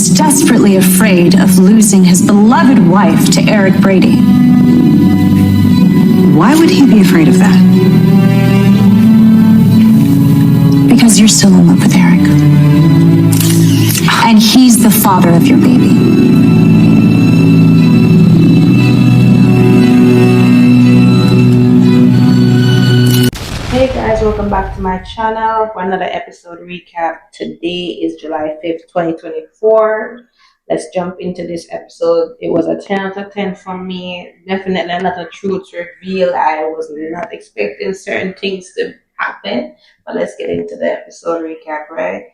was desperately afraid of losing his beloved wife to Eric Brady. Why would he be afraid of that? Because you're still in love with Eric. And he's the father of your baby. Hey guys, welcome back to my channel for another episode recap. Today is July 5th, 2024. Let's jump into this episode. It was a 10 out of 10 for me. Definitely a lot of truths revealed. I was not expecting certain things to happen. But let's get into the episode recap, right?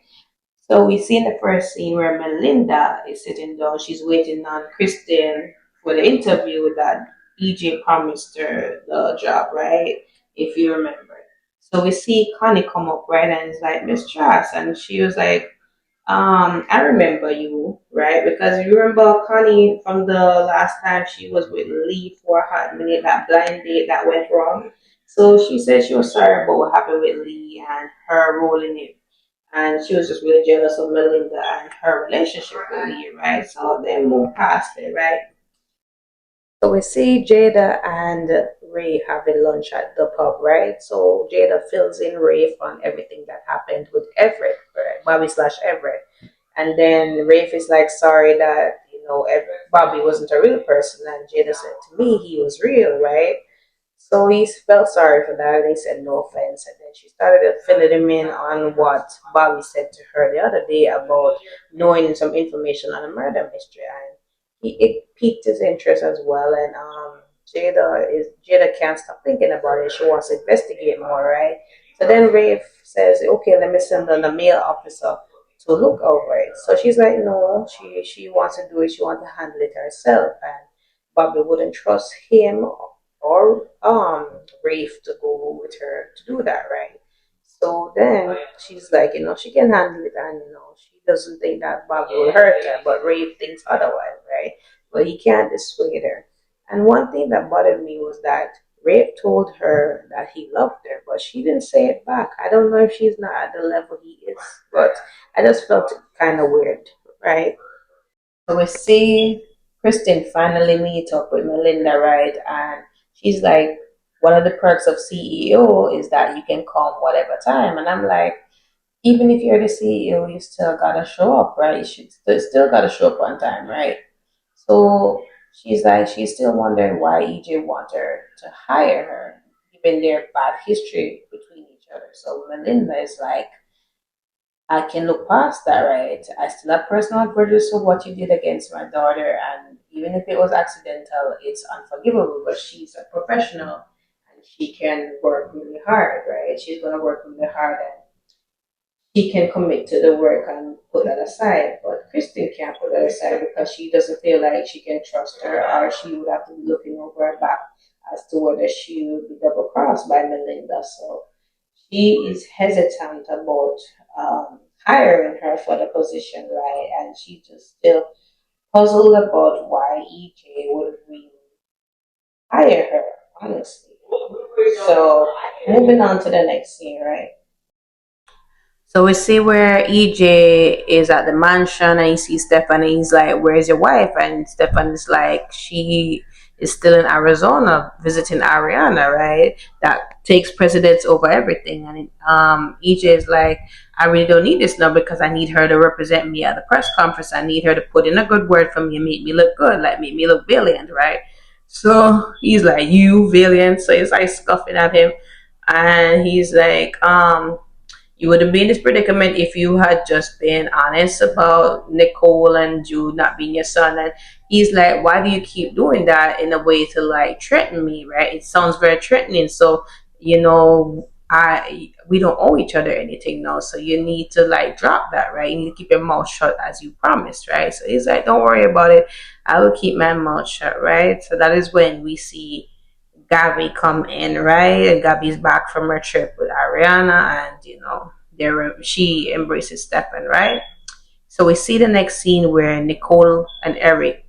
So we see in the first scene where Melinda is sitting down. She's waiting on Kristen for the interview that EJ promised her the job, right? If you remember. So we see Connie come up, right? And it's like, Miss Trask. And she was like, I remember you, right? Because you remember Connie from the last time she was with Lee for a hot minute, that blind date that went wrong. So she said she was sorry about what happened with Lee and her role in it. And she was just really jealous of Melinda and her relationship with Lee, right? So they moved past it, right? So we see Jada and Ray having lunch at the pub, right? So Jada fills in Ray on everything that happened with Everett, right? Bobby/Everett. And then Rafe is like, sorry that, Bobby wasn't a real person. And Jada said to me, he was real, right? So he felt sorry for that, and he said no offense. And then she started filling him in on what Bobby said to her the other day about knowing some information on a murder mystery, and it piqued his interest as well. And Jada can't stop thinking about it. She wants to investigate more, right? So then Rafe says, okay, let me send on the male officer to look over it. So she's like, no, she wants to do it. She wants to handle it herself, and Bobby wouldn't trust him or Rafe to go with her to do that, right? So then she's like, she can handle it, and she doesn't think that Bobby will hurt her, but Rafe thinks otherwise, right? But he can't dissuade her. And one thing that bothered me was that Rafe told her that he loved her, but she didn't say it back. I don't know if she's not at the level he is, but I just felt kind of weird, right? So we see Kristen finally meet up with Melinda, right? And she's like, one of the perks of CEO is that you can come whatever time. And I'm like, even if you're the CEO, you still gotta show up, right? You should still gotta show up on time, right? So she's like, she's still wondering why EJ want her to hire her, given their bad history between each other. So Melinda is like, I can look past that, right? I still have personal grudges for what you did against my daughter, and even if it was accidental, it's unforgivable. But she's a professional, and she can work really hard, right? She's gonna work really hard, and she can commit to the work and put that aside. But Kristen can't put that aside because she doesn't feel like she can trust her, or she would have to be looking over her back as to whether she would be double crossed by Melinda. So she is hesitant about hiring her for the position, right? And she's just still puzzled about why EJ would really hire her, honestly. So moving on to the next scene, right? So we see where EJ is at the mansion, and he sees Stephanie. He's like, where's your wife? And Stephanie's like, she is still in Arizona visiting Ariana, right? That takes precedence over everything. And EJ is like, I really don't need this now because I need her to represent me at the press conference. I need her to put in a good word for me and make me look good, like make me look valiant, right? So he's like, you valiant? So he's like scoffing at him, and he's like, you wouldn't be in this predicament if you had just been honest about Nicole and Jude not being your son. And he's like, why do you keep doing that in a way to like threaten me, right? It sounds very threatening. So, we don't owe each other anything now. So you need to like drop that, right? You need to keep your mouth shut as you promised, right? So he's like, don't worry about it. I will keep my mouth shut, right? So that is when we see Gabby come in, right? And Gabby's back from her trip with Ariana, and she embraces Stefan, right? So we see the next scene where Nicole and Eric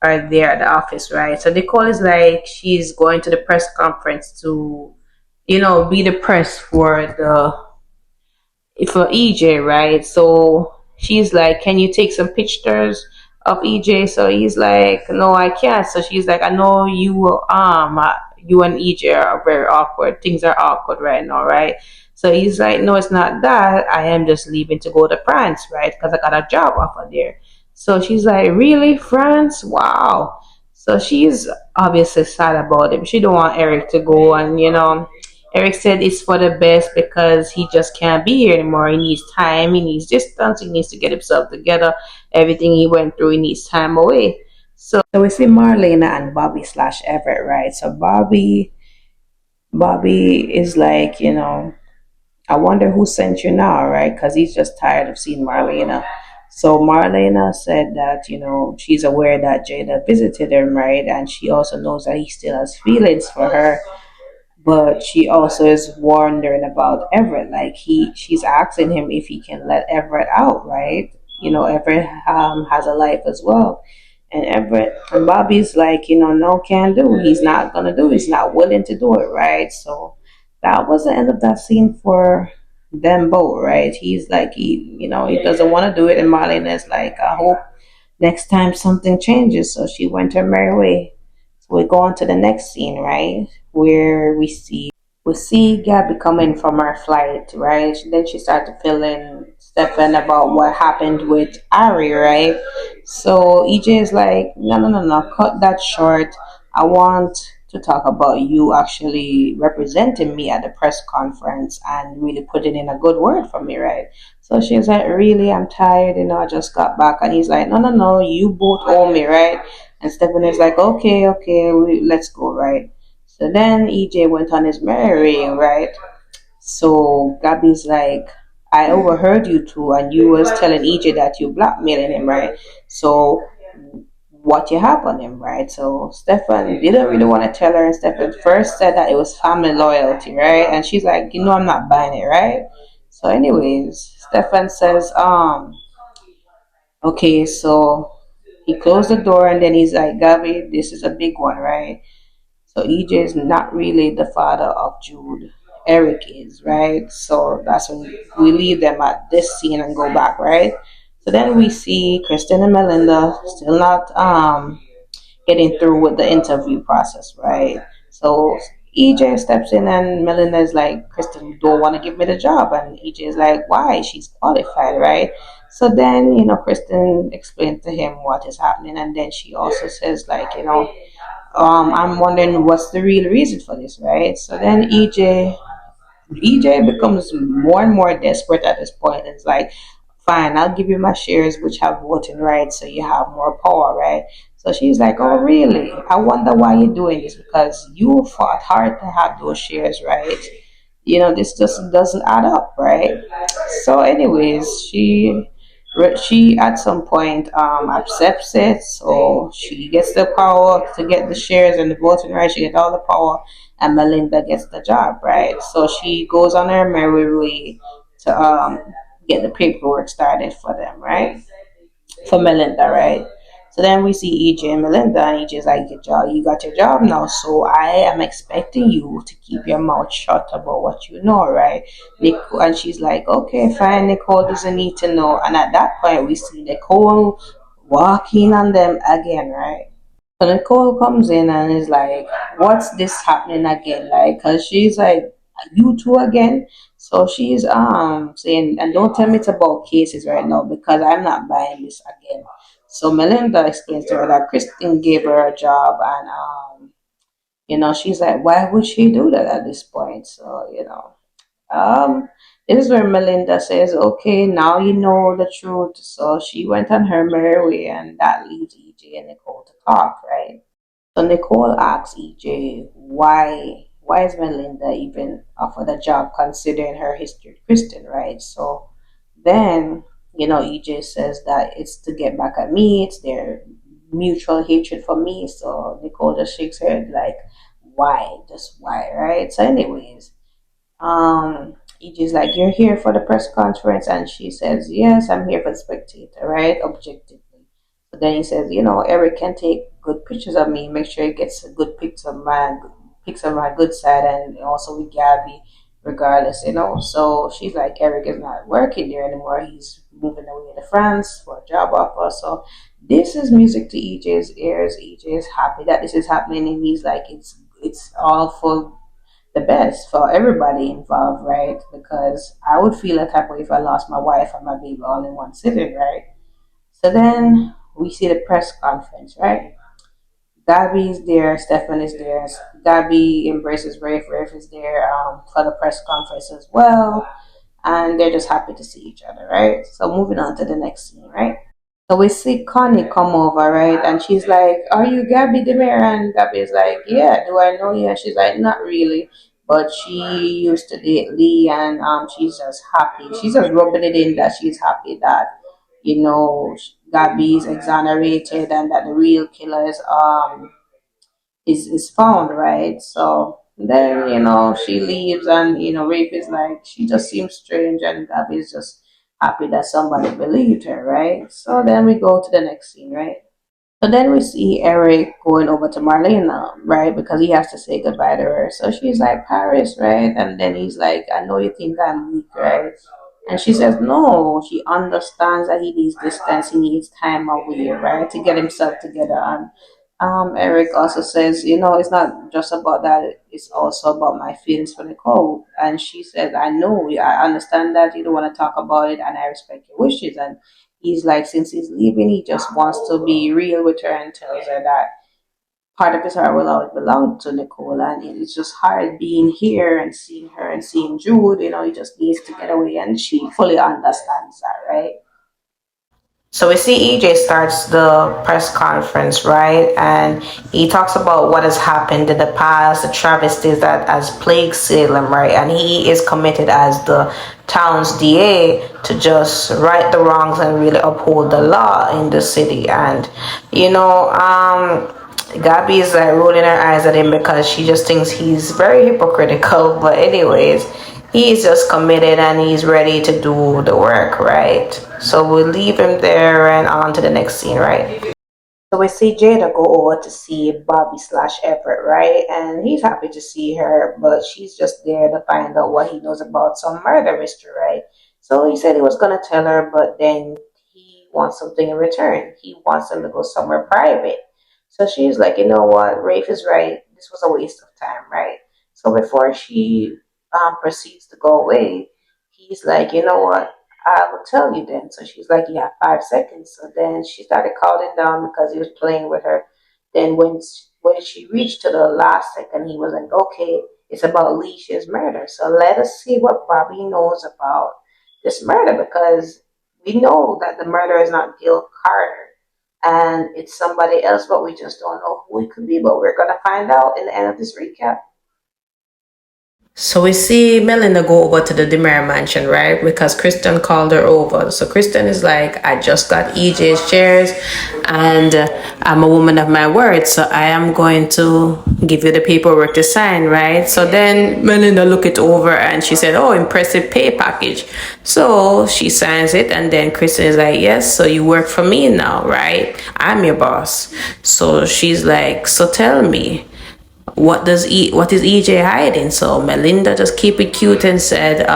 are there at the office, right? So Nicole is like, she's going to the press conference to, be the press for EJ, right? So she's like, can you take some pictures of EJ? So he's like, no, I can't. So she's like, I know you and EJ are very awkward. Things are awkward right now, right? So he's like, no, it's not that. I am just leaving to go to France, right? Because I got a job offer there. So she's like, really, France? Wow. So she's obviously sad about it. She don't want Eric to go, and Eric said it's for the best because he just can't be here anymore. He needs time, he needs distance, he needs to get himself together. Everything he went through, he needs time away. So we see Marlena and Bobby slash Everett, right? So Bobby is like, I wonder who sent you now, right? Because he's just tired of seeing Marlena. So Marlena said that, she's aware that Jada visited him, right? And she also knows that he still has feelings for her, but she also is wondering about Everett. Like she's asking him if he can let Everett out, right? Everett has a life as well, and Everett and Bobby's like, no, can't do. He's not gonna do. He's not willing to do it, right? So that was the end of that scene for them both, right? He's like, he doesn't want to do it, and Marlene is like, I hope next time something changes. So she went her merry way. So we go on to the next scene, right? Where we see Gabby coming from her flight, right? Then she started to fill in Stefan about what happened with Ari, right? So EJ is like, no, no, no, no, cut that short. I want to talk about you actually representing me at the press conference and really putting in a good word for me, right? So she's like, really, I'm tired, I just got back. And he's like, no, no, no, you both owe me, right? And Stefan is like, okay, okay, let's go, right? So then EJ went on his merry way, right? So Gabby's like, I overheard you two, and you was telling EJ that you blackmailing him, right? So what you have on him, right? So Stefan didn't really want to tell her, and Stefan first said that it was family loyalty, right? And she's like, I'm not buying it, right? So anyways, Stefan says, okay, so he closed the door, and then he's like, Gabby, this is a big one, right? So EJ is not really the father of Jude. Eric is, right? So that's when we leave them at this scene and go back, right? So then we see Kristen and Melinda still not getting through with the interview process, right? So EJ steps in and Melinda is like, Kristen, you don't want to give me the job. And EJ is like, why? She's qualified, right? So then, Kristen explains to him what is happening. And then she also says, like, I'm wondering what's the real reason for this, right? So then EJ becomes more and more desperate at this point. It's like, fine, I'll give you my shares, which have voting rights, so you have more power, right? So she's like, oh, really? I wonder why you're doing this because you fought hard to have those shares, right? This just doesn't add up, right? So, anyways, she at some point accepts it, so she gets the power to get the shares and the voting rights. She gets all the power, and Melinda gets the job, right? So she goes on her merry way to get the paperwork started for them, right? For Melinda, right? So then we see EJ and Melinda, and EJ's like, "Good job, you got your job now. So I am expecting you to keep your mouth shut about what you know, right?" And she's like, "Okay, fine. Nicole doesn't need to know." And at that point, we see Nicole walking on them again, right? So Nicole comes in and is like, "What's this happening again?" Like, cause she's like, "You two again?" So she's saying, "And don't tell me it's about cases right now because I'm not buying this again." So Melinda explains to her that Kristen gave her a job, and she's like, "Why would she do that at this point?" So um, this is where Melinda says, "Okay, now you know the truth." So she went on her merry way, and that leaves EJ and Nicole to talk, right? So Nicole asks EJ why is Melinda even offered a job considering her history with Kristen, right? So then, EJ says that it's to get back at me, it's their mutual hatred for me. So Nicole just shakes her head like, why? Just why, right? So anyways, EJ's like, you're here for the press conference, and she says, yes, I'm here for the spectator, right? Objectively. But then he says, Eric can take good pictures of me, make sure he gets a good pics of my good side, and also with Gabby, regardless. So she's like, Eric is not working there anymore. He's moving away to France for a job offer. So this is music to EJ's ears. EJ is happy that this is happening, and he's like, it's all for the best for everybody involved, right? Because I would feel a type of way if I lost my wife and my baby all in one sitting, right? So then we see the press conference, right? Gabby's there, Stefan is there. Gabby embraces Rafe. Rafe is there for the press conference as well, and they're just happy to see each other, right? So moving on to the next scene, right? So we see Connie come over, right? And she's like, "Are you Gabby Demir?" And Gabby's like, "Yeah, do I know you?" And she's like, "Not really." But she used to date Lee, and she's just happy. She's just rubbing it in that she's happy that, Gabby's exonerated and that the real killer is found, right? So then, she leaves, and Rafe is like, she just seems strange, and Gabby is just happy that somebody believed her, right? So then we go to the next scene, right? So then we see Eric going over to Marlena, right? Because he has to say goodbye to her. So she's like, "Paris, right?" And then he's like, "I know you think I'm weak, right?" And she says, no, she understands that he needs distance, he needs time away, right? To get himself together. And Eric also says, it's not just about that, it's also about my feelings for Nicole. And she says, "I know, I understand that you don't want to talk about it, and I respect your wishes." And he's like, since he's leaving, he just wants to be real with her and tells her that part of his heart will always belong to Nicole. And it's just hard being here and seeing her and seeing Jude. He just needs to get away, and she fully understands that, right? So we see EJ starts the press conference, right? And he talks about what has happened in the past, the travesties that has plagued Salem, right? And he is committed as the town's DA to just right the wrongs and really uphold the law in the city. And, Gabby is like rolling her eyes at him because she just thinks he's very hypocritical. But anyways, he's just committed and he's ready to do the work, right? So we'll leave him there and on to the next scene, right? So we see Jada go over to see Bobby slash Everett, right? And he's happy to see her, but she's just there to find out what he knows about some murder mystery, right? So he said he was gonna tell her, but then he wants something in return. He wants them to go somewhere private. So she's like, "You know what? Rafe is right. This was a waste of time, right?" So before she proceeds to go away, he's like, "You know what? I will tell you then." So she's like, "You have 5 seconds." So then she started calling down because he was playing with her. Then when she reached to the last second, he was like, "Okay, it's about Leisha's murder. So let us see what Bobby knows about this murder, because we know that the murder is not Gil Carter and it's somebody else, but we just don't know who it could be. But we're gonna find out in the end of this recap." So we see Melinda go over to the Demare mansion, right? Because Kristen called her over. So Kristen is like, "I just got EJ's shares and I'm a woman of my word. So I am going to give you the paperwork to sign, right?" So then Melinda looked it over and she said, "Oh, impressive pay package." So she signs it, and then Kristen is like, "Yes, so you work for me now, right? I'm your boss." So she's like, "So tell me, what is EJ hiding?" So Melinda just keep it cute and said,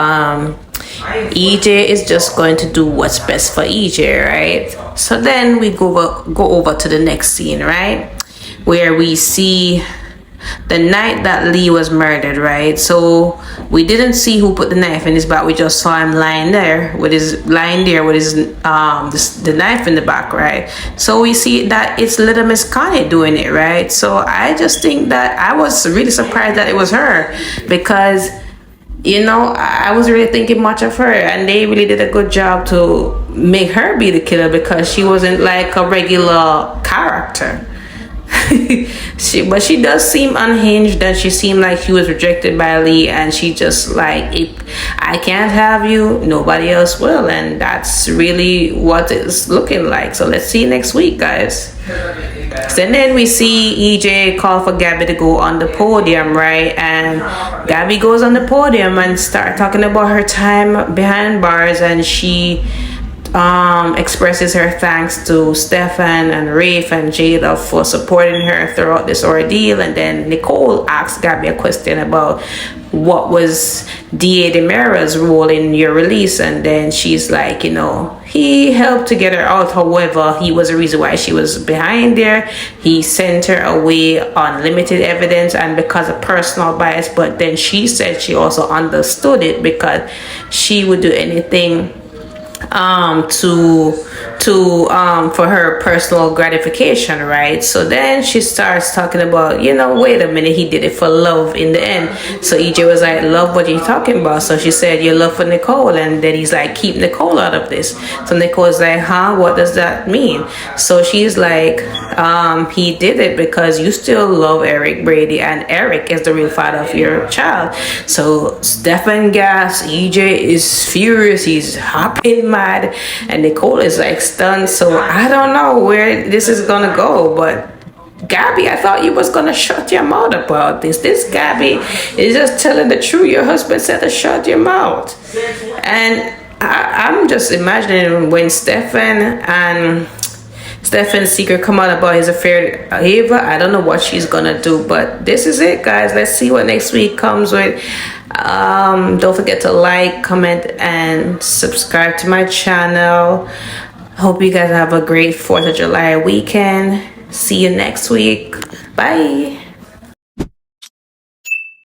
"EJ is just going to do what's best for EJ, right?" So then we go over to the next scene, right, where we see the night that Lee was murdered, right? So we didn't see who put the knife in his back. We just saw him lying there with his the knife in the back, right? So we see that it's little Miss Connie doing it, right? So I just think that I was really surprised that it was her, because I was really thinking much of her, and they really did a good job to make her be the killer, because she wasn't like a regular character. But she does seem unhinged, and she seemed like she was rejected by Lee, and she just like, "If I can't have you, nobody else will." And that's really what it's looking like. So let's see next week, guys. So then we see EJ call for Gabby to go on the podium, right? And Gabby goes on the podium and start talking about her time behind bars, and she expresses her thanks to Stefan and Rafe and Jada for supporting her throughout this ordeal. And then Nicole asks Gabby a question about what was D.A. Demera's role in your release? And then she's like, you know, he helped to get her out. However, he was the reason why she was behind there. He sent her away on limited evidence and because of personal bias. But then she said she also understood it because she would do anything for her personal gratification, right? So then she starts talking about, you know, wait a minute, he did it for love in the end. So EJ was like, love, what are you talking about? So she said, your love for Nicole. And then he's like, keep Nicole out of this. So Nicole's like, huh, what does that mean? So she's like, he did it because you still love Eric Brady and Eric is the real father of your child. So Stefan gas, EJ is furious, he's hopping mad, and Nicole is like stunned. So I don't know where this is gonna go, but Gabby, I thought you was gonna shut your mouth about this. This Gabby is just telling the truth. Your husband said to shut your mouth. And I'm just imagining when Stefan's secret come out about his affair with Ava. I don't know what she's gonna do, but this is it, guys. Let's see what next week comes with. Don't forget to like, comment, and subscribe to my channel. Hope you guys have a great 4th of July weekend. See you next week. Bye.